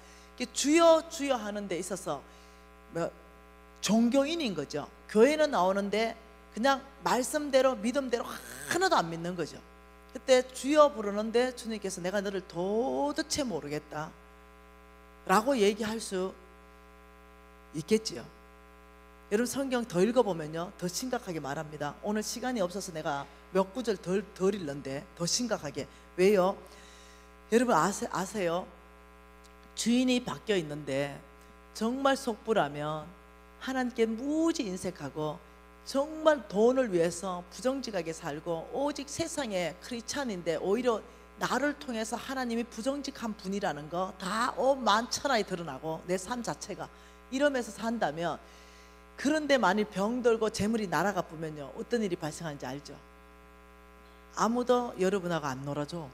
주여 주여 하는 데 있어서 종교인인 거죠. 교회는 나오는데 그냥 말씀대로 믿음대로 하나도 안 믿는 거죠. 그때 주여 부르는데 주님께서 내가 너를 도대체 모르겠다 라고 얘기할 수 있겠지요. 여러분 성경 더 읽어보면요, 더 심각하게 말합니다. 오늘 시간이 없어서 내가 몇 구절 덜 읽는데 더 심각하게. 왜요? 여러분 아세요? 주인이 바뀌어 있는데 정말 속부라면 하나님께 무지 인색하고 정말 돈을 위해서 부정직하게 살고 오직 세상에 크리스찬인데 오히려 나를 통해서 하나님이 부정직한 분이라는 거 다 만천하에 드러나고 내 삶 자체가 이러면서 산다면, 그런데 만일 병들고 재물이 날아가 보면요 어떤 일이 발생하는지 알죠? 아무도 여러분하고 안 놀아줘.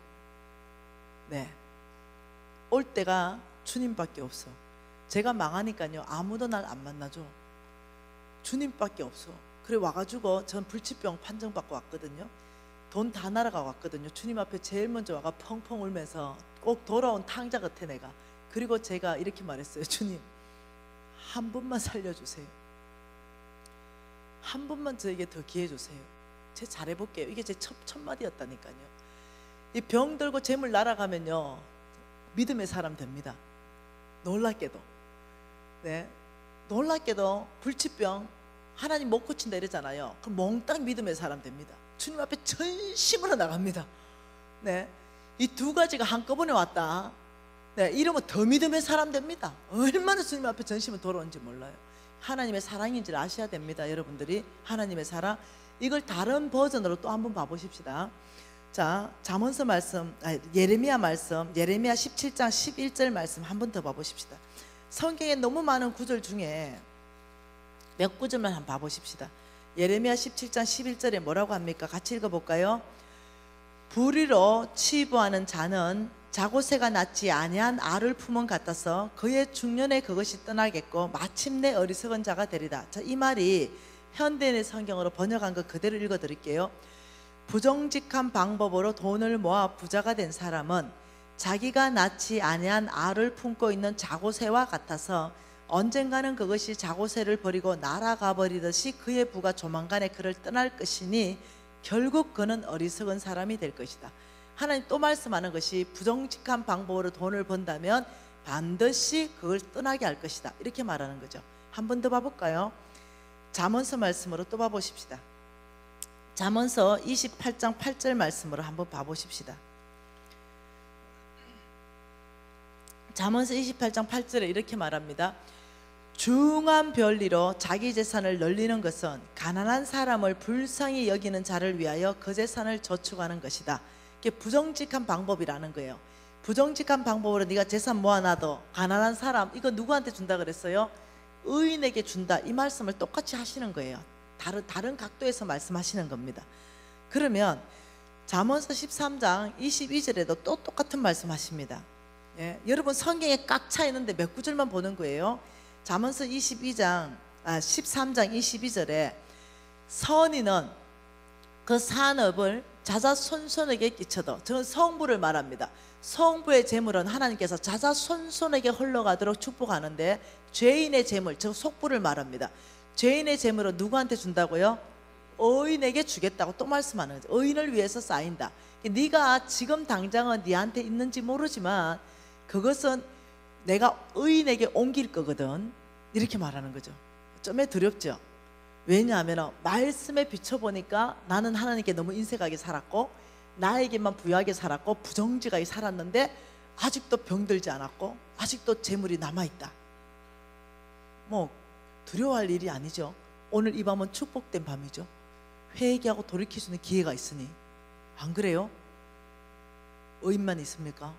네, 올 때가 주님밖에 없어. 제가 망하니까요 아무도 날 안 만나줘. 주님밖에 없어. 그래 와가지고 전 불치병 판정받고 왔거든요. 돈 다 날아가 왔거든요. 주님 앞에 제일 먼저 와가 펑펑 울면서 꼭 돌아온 탕자 같아 내가. 그리고 제가 이렇게 말했어요. 주님 한 번만 살려주세요. 한 번만 저에게 더 기회 주세요. 제가 잘해볼게요. 이게 제 첫 마디였다니까요. 이 병 들고 재물 날아가면요 믿음의 사람 됩니다. 놀랍게도. 네, 놀랍게도 불치병 하나님 못 고친다 이러잖아요. 그럼 몽땅 믿음의 사람 됩니다. 주님 앞에 전심으로 나갑니다. 네, 이 두 가지가 한꺼번에 왔다. 네, 이러면 더 믿음의 사람 됩니다. 얼마나 주님 앞에 전심을 돌아오는지 몰라요. 하나님의 사랑인지를 아셔야 됩니다. 여러분들이 하나님의 사랑, 이걸 다른 버전으로 또 한번 봐보십시다. 자, 잠언서 말씀, 예레미야 말씀, 예레미야 17장 11절 말씀 한 번 더 봐보십시다. 성경에 너무 많은 구절 중에 몇 구절만 한번 봐보십시다. 예레미야 17장 11절에 뭐라고 합니까? 같이 읽어볼까요? 불의로 치부하는 자는 자고새가 낳지 아니한 알을 품은 같아서 그의 중년에 그것이 떠나겠고 마침내 어리석은 자가 되리다. 자, 이 말이 현대인의 성경으로 번역한 거 그대로 읽어드릴게요. 부정직한 방법으로 돈을 모아 부자가 된 사람은 자기가 낳지 아니한 알을 품고 있는 자고새와 같아서 언젠가는 그것이 자고새를 버리고 날아가 버리듯이 그의 부가 조만간에 그를 떠날 것이니 결국 그는 어리석은 사람이 될 것이다. 하나님 또 말씀하는 것이 부정직한 방법으로 돈을 번다면 반드시 그걸 떠나게 할 것이다. 이렇게 말하는 거죠. 한 번 더 봐볼까요? 잠언서 말씀으로 또 봐보십시다. 잠언서 28장 8절 말씀으로 한번 봐보십시다. 잠언서 28장 8절에 이렇게 말합니다. 중한 별리로 자기 재산을 널리는 것은 가난한 사람을 불쌍히 여기는 자를 위하여 그 재산을 저축하는 것이다. 이게 부정직한 방법이라는 거예요. 부정직한 방법으로 네가 재산 모아놔도 가난한 사람, 이거 누구한테 준다 그랬어요? 의인에게 준다. 이 말씀을 똑같이 하시는 거예요. 다른 각도에서 말씀하시는 겁니다. 그러면 잠언서 13장 22절에도 또 똑같은 말씀하십니다. 예, 여러분 성경에 꽉 차 있는데 몇 구절만 보는 거예요. 잠언서 13장 22절에 선인은 그 산업을 자자손손에게 끼쳐도, 저는 성부를 말합니다. 성부의 재물은 하나님께서 자자손손에게 흘러가도록 축복하는데 죄인의 재물, 저 속부를 말합니다. 죄인의 재물은 누구한테 준다고요? 의인에게 주겠다고 또 말씀하는 거죠. 의인을 위해서 쌓인다. 네가 지금 당장은 네한테 있는지 모르지만 그것은 내가 의인에게 옮길 거거든. 이렇게 말하는 거죠. 좀 두렵죠. 왜냐하면 말씀에 비춰보니까 나는 하나님께 너무 인색하게 살았고 나에게만 부유하게 살았고 부정직하게 살았는데 아직도 병들지 않았고 아직도 재물이 남아있다. 뭐 두려워할 일이 아니죠. 오늘 이 밤은 축복된 밤이죠. 회개하고 돌이킬 수 있는 기회가 있으니. 안 그래요? 의인만 있습니까?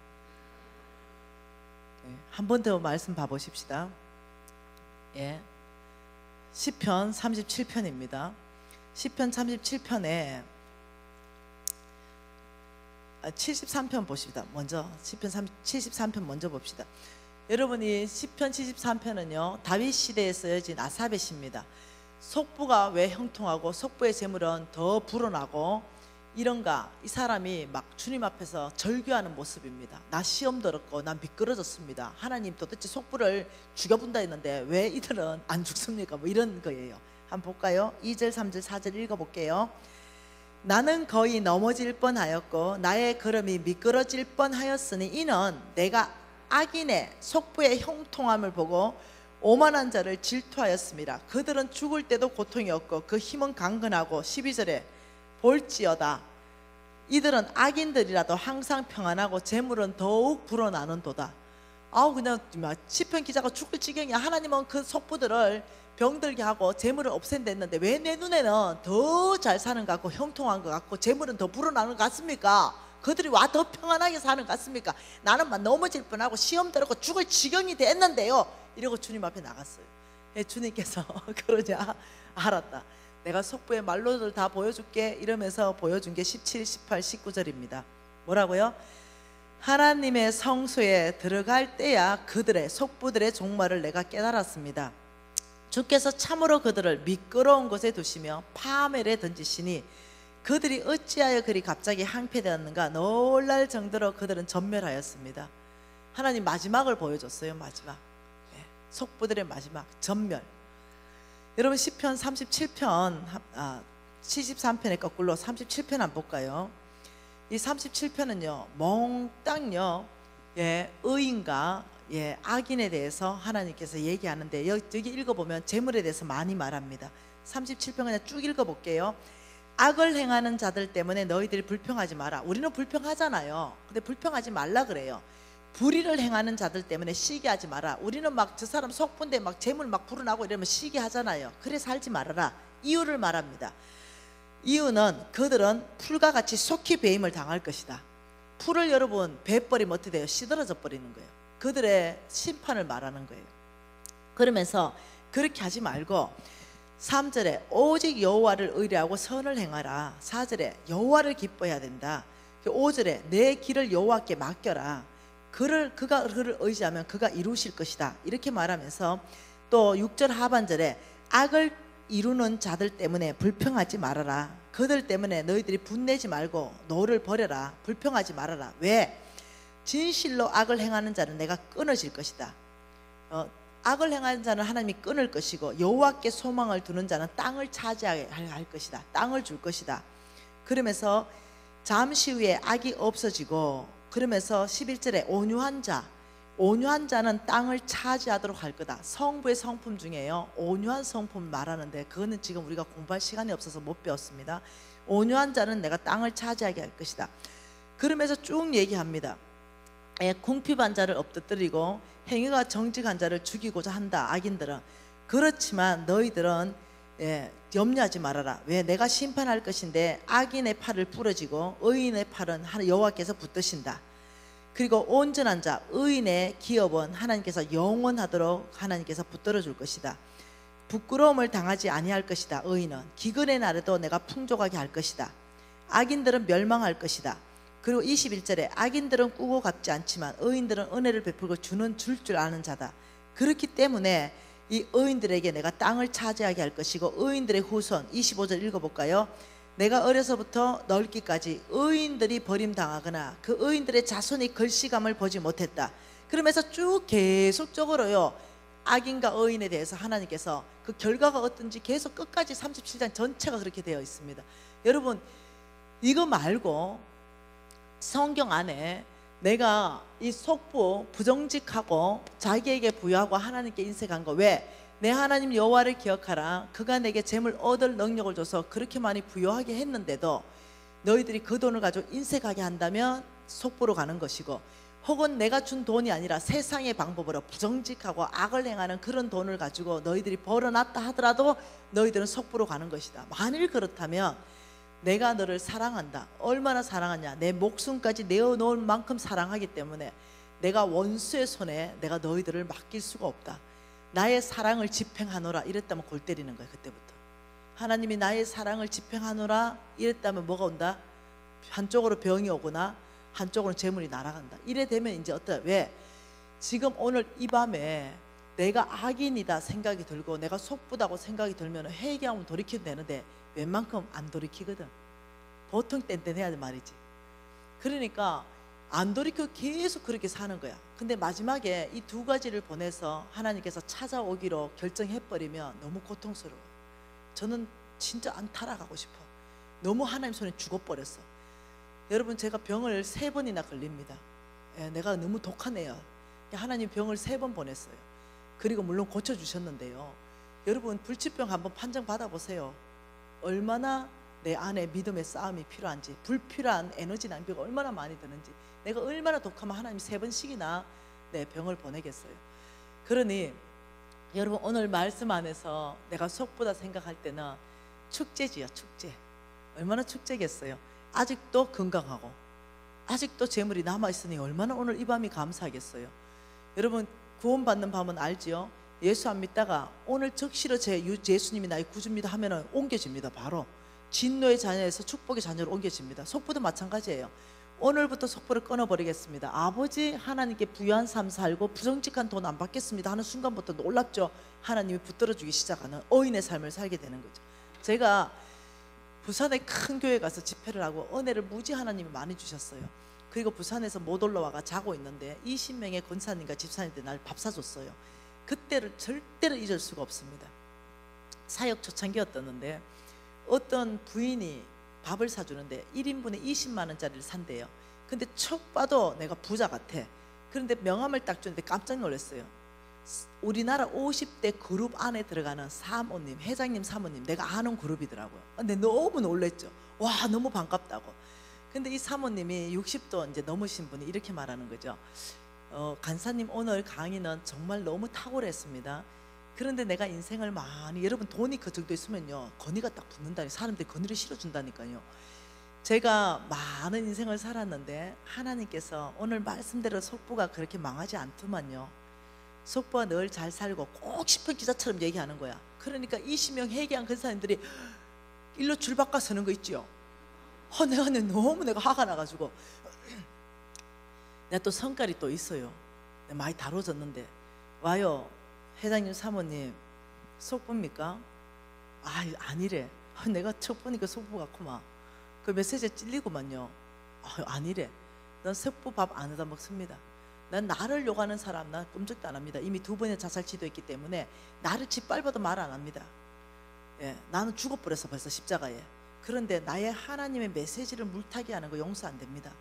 네, 한 번 더 말씀 봐보십시다. 예, 시편 37편입니다. 시편 37편에 73편 보십시다. 먼저 시편 73편 먼저 봅시다. 여러분이 시편 73편은요 다윗 시대에 쓰여진 아사벳입니다. 속부가 왜 형통하고 속부의 재물은 더 불어나고 이런가? 이 사람이 막 주님 앞에서 절규하는 모습입니다. 나 시험 들었고 난 미끄러졌습니다. 하나님 도대체 속부를 죽여본다 했는데 왜 이들은 안 죽습니까? 뭐 이런 거예요. 한번 볼까요? 2절 3절 4절 읽어볼게요. 나는 거의 넘어질 뻔하였고 나의 걸음이 미끄러질 뻔하였으니 이는 내가 악인의 속부의 형통함을 보고 오만한 자를 질투하였습니다. 그들은 죽을 때도 고통이 없고 그 힘은 강건하고 12절에 볼지어다 이들은 악인들이라도 항상 평안하고 재물은 더욱 불어나는도다. 아우 그냥 막 시편 기자가 죽을 지경이야. 하나님은 그 속부들을 병들게 하고 재물을 없앤댔는데 왜 내 눈에는 더 잘 사는 것 같고 형통한 것 같고 재물은 더 불어나는 것 같습니까? 그들이 와 더 평안하게 사는 것 같습니까? 나는 막 넘어질 뻔하고 시험 들었고 죽을 지경이 됐는데요. 이러고 주님 앞에 나갔어요. 주님께서 그러냐? 알았다. 내가 속부의 말로들 다 보여줄게 이러면서 보여준 게 17, 18, 19절입니다. 뭐라고요? 하나님의 성소에 들어갈 때야 그들의 속부들의 종말을 내가 깨달았습니다. 주께서 참으로 그들을 미끄러운 곳에 두시며 파멸에 던지시니 그들이 어찌하여 그리 갑자기 항폐되었는가 놀랄 정도로 그들은 전멸하였습니다. 하나님 마지막을 보여줬어요. 마지막 속부들의 마지막 전멸. 여러분 시편 37편 73편의 거꾸로 37편 한번 볼까요? 이 37편은요 몽땅요 의인과 악인에 대해서 하나님께서 얘기하는데 여기 읽어보면 재물에 대해서 많이 말합니다. 37편 그냥 쭉 읽어볼게요. 악을 행하는 자들 때문에 너희들이 불평하지 마라. 우리는 불평하잖아요. 근데 불평하지 말라 그래요. 불의를 행하는 자들 때문에 시기하지 마라. 우리는 막 저 사람 속분데 막 재물 막 불어나고 이러면 시기하잖아요. 그래 살지 말아라. 이유를 말합니다. 이유는 그들은 풀과 같이 속히 배임을 당할 것이다. 풀을 여러분 베버리면 어떻게 돼요? 시들어져 버리는 거예요. 그들의 심판을 말하는 거예요. 그러면서 그렇게 하지 말고 3절에 오직 여호와를 의뢰하고 선을 행하라. 4절에 여호와를 기뻐해야 된다. 5절에 내 길을 여호와께 맡겨라. 그가 그를 의지하면 그가 이루실 것이다. 이렇게 말하면서 또 6절 하반절에 악을 이루는 자들 때문에 불평하지 말아라. 그들 때문에 너희들이 분내지 말고 노를 버려라. 불평하지 말아라. 왜? 진실로 악을 행하는 자는 내가 끊어질 것이다. 악을 행하는 자는 하나님이 끊을 것이고 여호와께 소망을 두는 자는 땅을 차지하게 할 것이다. 땅을 줄 것이다. 그러면서 잠시 후에 악이 없어지고 그러면서 11절에 온유한 자는 땅을 차지하도록 할 거다. 성부의 성품 중에요 온유한 성품을 말하는데 그거는 지금 우리가 공부할 시간이 없어서 못 배웠습니다. 온유한 자는 내가 땅을 차지하게 할 것이다. 그러면서 쭉 얘기합니다. 궁핍한 자를 엎드뜨리고 행위가 정직한 자를 죽이고자 한다. 악인들은. 그렇지만 너희들은 염려하지 말아라. 왜? 내가 심판할 것인데 악인의 팔을 부러지고 의인의 팔은 여호와께서 붙드신다. 그리고 온전한 자 의인의 기업은 하나님께서 영원하도록 하나님께서 붙들어 줄 것이다. 부끄러움을 당하지 아니할 것이다. 의인은 기근의 날에도 내가 풍족하게 할 것이다. 악인들은 멸망할 것이다. 그리고 21절에 악인들은 꾸고 갚지 않지만 의인들은 은혜를 베풀고 줄 줄 아는 자다. 그렇기 때문에 이 의인들에게 내가 땅을 차지하게 할 것이고 의인들의 후손 25절 읽어볼까요? 내가 어려서부터 늙기까지 의인들이 버림당하거나 그 의인들의 자손이 글씨감을 보지 못했다. 그러면서 쭉 계속적으로요 악인과 의인에 대해서 하나님께서 그 결과가 어떤지 계속 끝까지 37장 전체가 그렇게 되어 있습니다. 여러분 이거 말고 성경 안에 내가 이 속부 부정직하고 자기에게 부여하고 하나님께 인색한 거 왜? 내 하나님 여호와를 기억하라. 그가 내게 재물 얻을 능력을 줘서 그렇게 많이 부여하게 했는데도 너희들이 그 돈을 가지고 인색하게 한다면 속부로 가는 것이고 혹은 내가 준 돈이 아니라 세상의 방법으로 부정직하고 악을 행하는 그런 돈을 가지고 너희들이 벌어놨다 하더라도 너희들은 속부로 가는 것이다. 만일 그렇다면 내가 너를 사랑한다. 얼마나 사랑하냐? 내 목숨까지 내어놓을 만큼 사랑하기 때문에 내가 원수의 손에 내가 너희들을 맡길 수가 없다. 나의 사랑을 집행하노라 이랬다면 골 때리는 거예요. 그때부터 하나님이 나의 사랑을 집행하노라 이랬다면 뭐가 온다? 한쪽으로 병이 오거나 한쪽으로 재물이 날아간다. 이래 되면 이제 어떠? 왜? 지금 오늘 이 밤에 내가 악인이다 생각이 들고 내가 속부다고 생각이 들면 회개하면 돌이키면 되는데 웬만큼 안 돌이키거든. 보통 뗀뗀해야 돼 말이지. 그러니까 안 돌이키고 계속 그렇게 사는 거야. 근데 마지막에 이 두 가지를 보내서 하나님께서 찾아오기로 결정해버리면 너무 고통스러워. 저는 진짜 안타라가고 싶어. 너무 하나님 손에 죽어버렸어. 여러분 제가 병을 3번이나 걸립니다. 내가 너무 독한 애야. 하나님 병을 3번 보냈어요. 그리고 물론 고쳐주셨는데요. 여러분 불치병 한번 판정 받아보세요. 얼마나 내 안에 믿음의 싸움이 필요한지, 불필요한 에너지 낭비가 얼마나 많이 드는지, 내가 얼마나 독하면 하나님 3번씩이나 내 병을 보내겠어요. 그러니 여러분 오늘 말씀 안에서 내가 속보다 생각할 때는 축제지요, 축제. 얼마나 축제겠어요. 아직도 건강하고 아직도 재물이 남아있으니 얼마나 오늘 이 밤이 감사하겠어요. 여러분 구원받는 밤은 알지요? 예수 안 믿다가 오늘 적시로 예수님이 나의 구주입니다 하면은 옮겨집니다. 바로 진노의 자녀에서 축복의 자녀로 옮겨집니다. 속보도 마찬가지예요. 오늘부터 속보를 끊어버리겠습니다. 아버지 하나님께 부유한 삶 살고 부정직한 돈 안 받겠습니다 하는 순간부터 놀랍죠. 하나님이 붙들어주기 시작하는 어인의 삶을 살게 되는 거죠. 제가 부산의 큰 교회 가서 집회를 하고 은혜를 무지 하나님이 많이 주셨어요. 그리고 부산에서 못 올라와가 자고 있는데 20명의 권사님과 집사님들 날 밥 사줬어요. 그때를 절대로 잊을 수가 없습니다. 사역 초창기였었는데 어떤 부인이 밥을 사주는데 1인분에 20만 원짜리를 산대요. 근데 척 봐도 내가 부자 같아. 그런데 명함을 딱 주는데 깜짝 놀랐어요. 우리나라 50대 그룹 안에 들어가는 사모님, 회장님, 사모님 내가 아는 그룹이더라고요. 근데 너무 놀랬죠. 와, 너무 반갑다고. 근데 이 사모님이 60도 이제 넘으신 분이 이렇게 말하는 거죠. 간사님 오늘 강의는 정말 너무 탁월했습니다. 그런데 내가 인생을 많이, 여러분 돈이 그 정도 있으면요 건의가 딱 붙는다니, 사람들이 건의를 실어준다니까요. 제가 많은 인생을 살았는데 하나님께서 오늘 말씀대로 속보가 그렇게 망하지 않더만요. 속보가 늘 잘 살고 꼭 10분 기자처럼 얘기하는 거야. 그러니까 20명 회개한 근사님들이 일로 줄 바꿔 서는 거 있죠. 내가 너무 내가 화가 나가지고 내가 또 성깔이 또 있어요. 많이 다뤄졌는데 와요. 회장님, 사모님 속보입니까? 아니래. 내가 첫 보니까 속보 같구만. 그 메시지에 찔리구만요. 아니래. 난 속보 밥 안 해다 먹습니다. 난 나를 욕하는 사람 난 꿈쩍도 안 합니다. 이미 2번의 자살 지도했기 때문에 나를 짓밟아도 말 안 합니다. 예, 나는 죽어버렸어 벌써 십자가에. 그런데 나의 하나님의 메시지를 물타기 하는 거 용서 안 됩니다.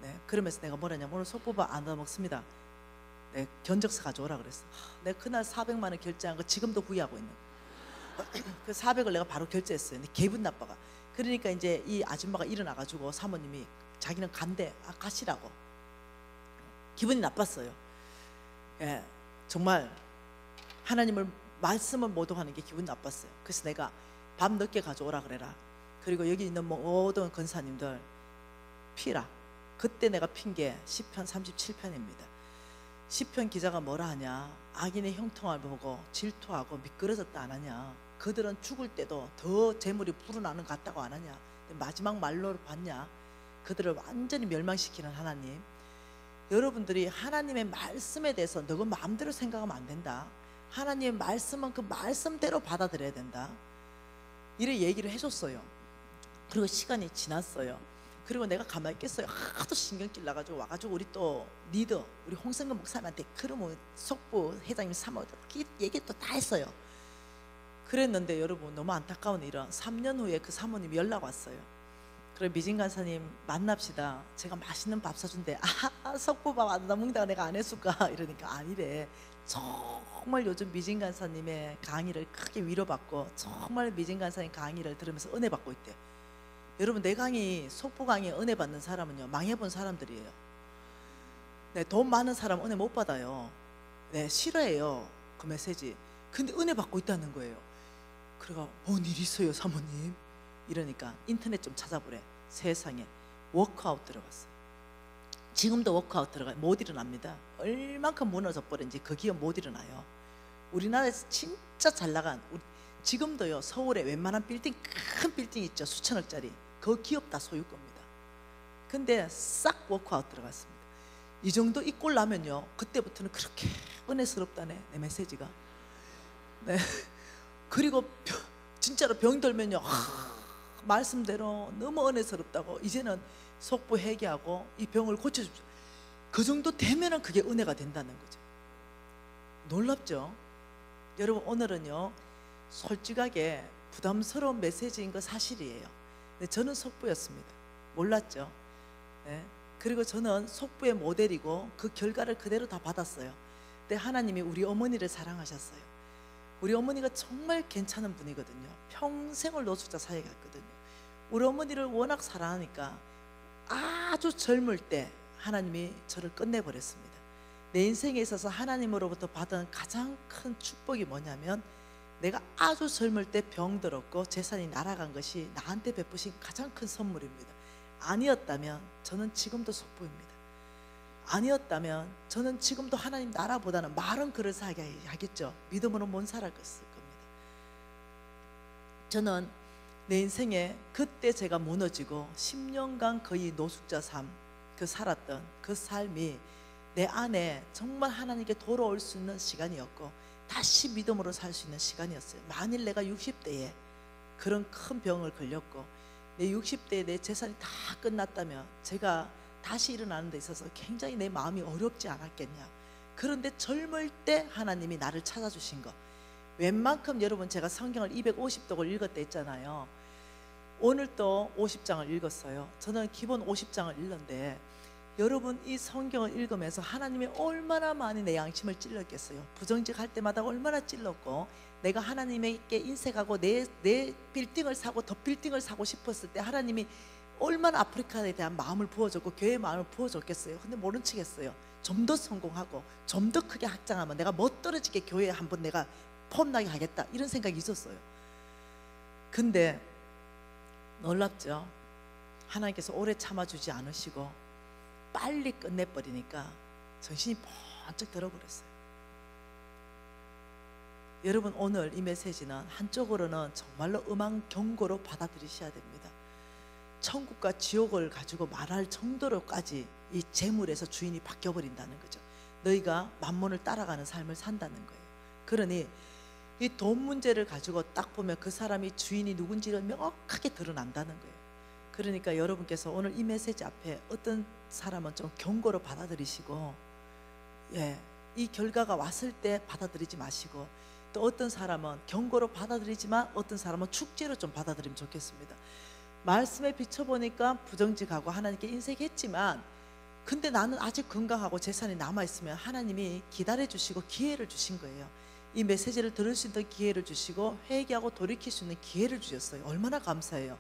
네, 그러면서 내가 뭐라냐면 오늘 속보밥 안 먹습니다. 네, 견적서 가져오라 그랬어. 내가 그날 400만 원 결제한 거 지금도 후회하고 있는 그 400을 내가 바로 결제했어요. 근데 기분 나빠가. 그러니까 이제 이 아줌마가 일어나가지고 사모님이 자기는 간대. 가시라고. 기분이 나빴어요. 예, 정말 하나님을 말씀을 모독하는 게 기분 나빴어요. 그래서 내가 밥 늦게 가져오라 그래라. 그리고 여기 있는 모든 권사님들 피라. 그때 내가 핀 게 시편 37편입니다. 시편 기자가 뭐라 하냐? 악인의 형통을 보고 질투하고 미끄러졌다 안 하냐? 그들은 죽을 때도 더 재물이 불어나는 것 같다고 안 하냐? 마지막 말로 봤냐? 그들을 완전히 멸망시키는 하나님. 여러분들이 하나님의 말씀에 대해서 너가 마음대로 생각하면 안 된다. 하나님의 말씀은 그 말씀대로 받아들여야 된다. 이래 얘기를 해줬어요. 그리고 시간이 지났어요. 그리고 내가 가만히 있겠어요. 하도 신경질 나가지고 와가지고 우리 또 리더 우리 홍성근 목사님한테 그러면 속보 회장님 사모 얘기 또 다 했어요. 그랬는데 여러분 너무 안타까운 일은 3년 후에 그 사모님이 연락 왔어요. 그래 미진 간사님 만납시다. 제가 맛있는 밥 사준대. 속보밥 안 먹다가 내가 안 했을까 이러니까 아니래. 정말 요즘 미진 간사님의 강의를 크게 위로받고 정말 미진 간사님 강의를 들으면서 은혜 받고 있대. 여러분 내 강의 속보 강의에 은혜 받는 사람은요 망해본 사람들이에요. 네, 돈 많은 사람은 은혜 못 받아요. 네, 싫어해요 그 메시지. 근데 은혜 받고 있다는 거예요. 그래가 뭔 일 있어요 사모님 이러니까 인터넷 좀 찾아보래. 세상에 워크아웃 들어갔어요. 지금도 워크아웃 들어가요. 못 일어납니다. 얼만큼 무너져 버린지 그 기업 못 일어나요. 우리나라에서 진짜 잘 나간 지금도요 서울에 웬만한 빌딩 큰 빌딩 있죠 수천억짜리 그 기업 다 소유 겁니다. 근데 싹 워크아웃 들어갔습니다. 이 정도 이 꼴 나면요 그때부터는 그렇게 은혜스럽다네 내 메시지가. 네. 그리고 진짜로 병 들면요 말씀대로 너무 은혜스럽다고 이제는 속보 회개하고 이 병을 고쳐줍시오. 그 정도 되면은 그게 은혜가 된다는 거죠. 놀랍죠? 여러분 오늘은요 솔직하게 부담스러운 메시지인 거 사실이에요. 근데 저는 속보였습니다. 몰랐죠. 네. 그리고 저는 속보의 모델이고 그 결과를 그대로 다 받았어요. 근데 하나님이 우리 어머니를 사랑하셨어요. 우리 어머니가 정말 괜찮은 분이거든요. 평생을 노숙자 사역했거든요. 우리 어머니를 워낙 사랑하니까 아주 젊을 때 하나님이 저를 끝내버렸습니다. 내 인생에 있어서 하나님으로부터 받은 가장 큰 축복이 뭐냐면, 내가 아주 젊을 때 병들었고 재산이 날아간 것이 나한테 베푸신 가장 큰 선물입니다. 아니었다면 저는 지금도 속부입니다. 아니었다면 저는 지금도 하나님 나라보다는 마른 그릇 살게 하겠죠. 믿음으로 못 살았을 겁니다. 저는 내 인생에 그때 제가 무너지고 10년간 거의 노숙자 삶, 그 살았던 그 삶이 내 안에 정말 하나님께 돌아올 수 있는 시간이었고, 다시 믿음으로 살 수 있는 시간이었어요. 만일 내가 60대에 그런 큰 병을 걸렸고 내 60대에 내 재산이 다 끝났다면 제가 다시 일어나는 데 있어서 굉장히 내 마음이 어렵지 않았겠냐. 그런데 젊을 때 하나님이 나를 찾아주신 것, 웬만큼 여러분 제가 성경을 250독을 읽었다 했잖아요. 오늘 또 50장을 읽었어요. 저는 기본 50장을 읽는데 여러분 이 성경을 읽으면서 하나님이 얼마나 많이 내 양심을 찔렀겠어요. 부정직할 때마다 얼마나 찔렀고, 내가 하나님에게 인색하고 내 빌딩을 사고 더 빌딩을 사고 싶었을 때 하나님이 얼마나 아프리카에 대한 마음을 부어줬고 교회의 마음을 부어줬겠어요. 근데 모른 척 했어요. 좀 더 성공하고 좀 더 크게 확장하면 내가 멋떨어지게 교회에 한번 내가 폼나게 하겠다, 이런 생각이 있었어요. 근데 놀랍죠. 하나님께서 오래 참아주지 않으시고 빨리 끝내버리니까 정신이 번쩍 들어버렸어요. 여러분 오늘 이 메시지는 한쪽으로는 정말로 음한 경고로 받아들이셔야 됩니다. 천국과 지옥을 가지고 말할 정도로까지 이 재물에서 주인이 바뀌어버린다는 거죠. 너희가 만몬을 따라가는 삶을 산다는 거예요. 그러니 이 돈 문제를 가지고 딱 보면 그 사람이 주인이 누군지를 명확하게 드러난다는 거예요. 그러니까 여러분께서 오늘 이 메시지 앞에 어떤 사람은 좀 경고로 받아들이시고, 이 결과가 왔을 때 받아들이지 마시고, 또 어떤 사람은 경고로 받아들이지만 어떤 사람은 축제로 좀 받아들이면 좋겠습니다. 말씀에 비춰보니까 부정직하고 하나님께 인색했지만, 근데 나는 아직 건강하고 재산이 남아있으면 하나님이 기다려주시고 기회를 주신 거예요. 이 메시지를 들을 수 있는 기회를 주시고 회개하고 돌이킬 수 있는 기회를 주셨어요. 얼마나 감사해요.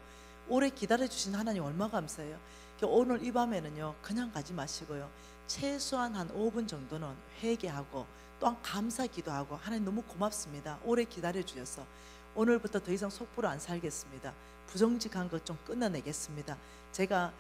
오래 기다려주신 하나님 얼마나 감사해요. 오늘 이 밤에는요, 그냥 가지 마시고요, 최소한 한 5분 정도는 회개하고 또한 감사 기도하고, 하나님 너무 고맙습니다. 오래 기다려주셔서 오늘부터 더 이상 속보로 안 살겠습니다. 부정직한 것 좀 끊어내겠습니다. 제가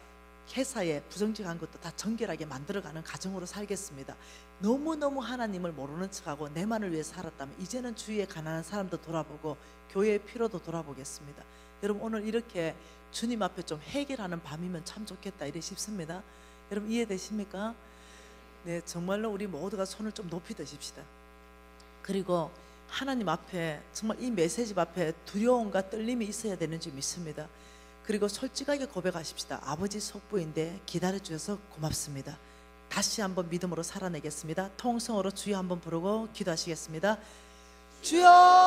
회사에 부정직한 것도 다 정결하게 만들어가는 가정으로 살겠습니다. 너무너무 하나님을 모르는 척하고 내만을 위해 살았다면 이제는 주위에 가난한 사람도 돌아보고 교회의 필요도 돌아보겠습니다. 여러분 오늘 이렇게 주님 앞에 좀 해결하는 밤이면 참 좋겠다 이래 싶습니다. 여러분 이해되십니까? 네, 정말로 우리 모두가 손을 좀 높이 드십시다. 그리고 하나님 앞에 정말 이 메시지 앞에 두려움과 떨림이 있어야 되는 줄 믿습니다. 그리고 솔직하게 고백하십시다. 아버지 속부인데 기다려주셔서 고맙습니다. 다시 한번 믿음으로 살아내겠습니다. 통성으로 주여 한번 부르고 기도하시겠습니다. 주여!